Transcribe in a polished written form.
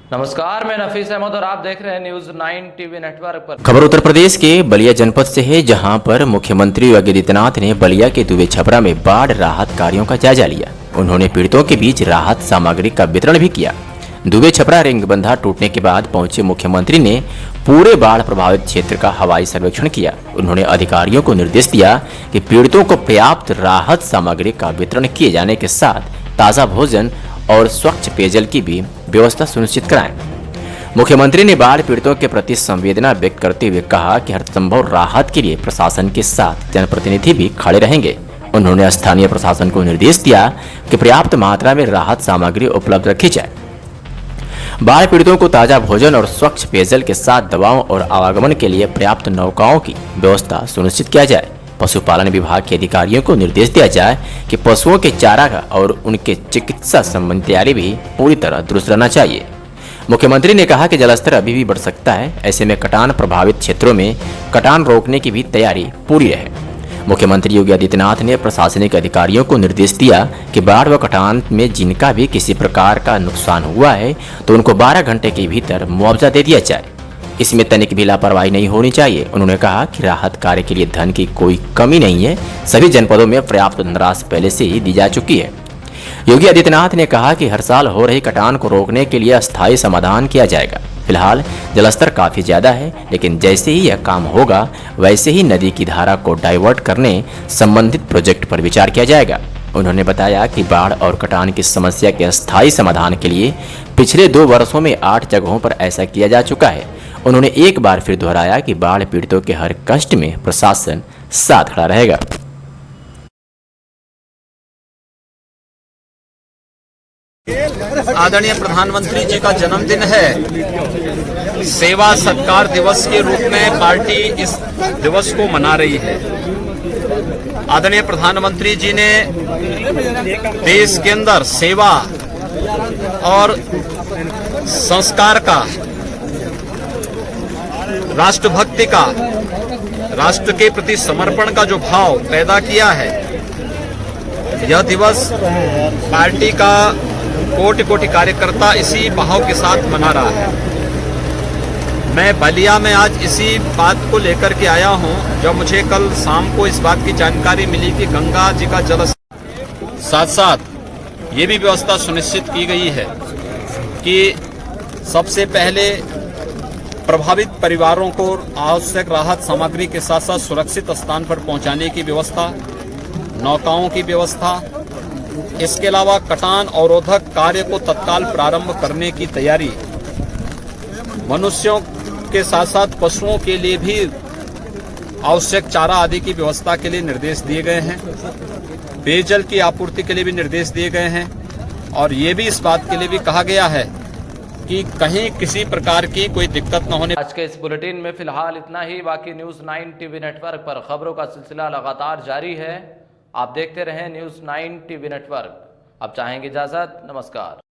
नमस्कार, मैं नफीस अहमद और आप देख रहे हैं न्यूज 9 टीवी नेटवर्क पर। खबर उत्तर प्रदेश के बलिया जनपद से है, जहां पर मुख्यमंत्री योगी आदित्यनाथ ने बलिया के दुबे छपरा में बाढ़ राहत कार्यों का जायजा लिया। उन्होंने पीड़ितों के बीच राहत सामग्री का वितरण भी किया। दुबे छपरा रिंग बंधा टूटने के बाद पहुंचे मुख्यमंत्री ने पूरे बाढ़ प्रभावित क्षेत्र का हवाई सर्वेक्षण किया। उन्होंने अधिकारियों को निर्देश दिया कि पीड़ितों को पर्याप्त राहत सामग्री का वितरण किए जाने के साथ ताज़ा भोजन और स्वच्छ पेयजल की भी व्यवस्था सुनिश्चित कराएं। मुख्यमंत्री ने बाढ़ पीड़ितों के प्रति संवेदना व्यक्त करते हुए कहा कि हर संभव राहत के लिए प्रशासन के साथ जनप्रतिनिधि भी खड़े रहेंगे। उन्होंने स्थानीय प्रशासन को निर्देश दिया कि पर्याप्त मात्रा में राहत सामग्री उपलब्ध रखी जाए। बाढ़ पीड़ितों को ताज़ा भोजन और स्वच्छ पेयजल के साथ दवाओं और आवागमन के लिए पर्याप्त नौकाओं की व्यवस्था सुनिश्चित किया जाए। पशुपालन विभाग के अधिकारियों को निर्देश दिया जाए कि पशुओं के चारागाह और उनके चिकित्सा संबंधी तैयारी भी पूरी तरह दुरुस्त रहना चाहिए। मुख्यमंत्री ने कहा कि जलस्तर अभी भी बढ़ सकता है, ऐसे में कटान प्रभावित क्षेत्रों में कटान रोकने की भी तैयारी पूरी रहे। मुख्यमंत्री योगी आदित्यनाथ ने प्रशासनिक अधिकारियों को निर्देश दिया कि बाढ़ व कटान में जिनका भी किसी प्रकार का नुकसान हुआ है तो उनको 12 घंटे के भीतर मुआवजा दे दिया जाए। इसमें तनिक भी लापरवाही नहीं होनी चाहिए। उन्होंने कहा कि राहत कार्य के लिए धन की कोई कमी नहीं है, सभी जनपदों में पर्याप्त धनराशि पहले से ही दी जा चुकी है। योगी आदित्यनाथ ने कहा कि हर साल हो रही कटान को रोकने के लिए अस्थायी समाधान किया जाएगा। फिलहाल जलस्तर काफी ज्यादा है, लेकिन जैसे ही यह काम होगा वैसे ही नदी की धारा को डाइवर्ट करने संबंधित प्रोजेक्ट पर विचार किया जाएगा। उन्होंने बताया कि बाढ़ और कटान की समस्या के अस्थायी समाधान के लिए पिछले 2 वर्षों में 8 जगहों पर ऐसा किया जा चुका है। उन्होंने एक बार फिर दोहराया कि बाढ़ पीड़ितों के हर कष्ट में प्रशासन साथ खड़ा रहेगा। आदरणीय प्रधानमंत्री जी का जन्मदिन है। सेवा सत्कार दिवस के रूप में पार्टी इस दिवस को मना रही है। आदरणीय प्रधानमंत्री जी ने देश के अंदर सेवा और संस्कार का, राष्ट्रभक्ति का, राष्ट्र के प्रति समर्पण का जो भाव पैदा किया है, यह दिवस पार्टी का कोटि कोटि कार्यकर्ता इसी भाव के साथ मना रहा है। मैं बलिया में आज इसी बात को लेकर के आया हूं, जब मुझे कल शाम को इस बात की जानकारी मिली कि गंगा जी का जल, साथ साथ ये भी व्यवस्था सुनिश्चित की गई है कि सबसे पहले प्रभावित परिवारों को आवश्यक राहत सामग्री के साथ साथ सुरक्षित स्थान पर पहुंचाने की व्यवस्था, नौकाओं की व्यवस्था, इसके अलावा कटान अवरोधक कार्य को तत्काल प्रारंभ करने की तैयारी, मनुष्यों के साथ साथ पशुओं के लिए भी आवश्यक चारा आदि की व्यवस्था के लिए निर्देश दिए गए हैं। पेयजल की आपूर्ति के लिए भी निर्देश दिए गए हैं और ये भी इस बात के लिए भी कहा गया है कि कहीं किसी प्रकार की कोई दिक्कत न होने। आज के इस बुलेटिन में फिलहाल इतना ही। बाकी न्यूज 9 टीवी नेटवर्क पर खबरों का सिलसिला लगातार जारी है। आप देखते रहें न्यूज 9 टीवी नेटवर्क। अब चाहेंगे इजाजत। नमस्कार।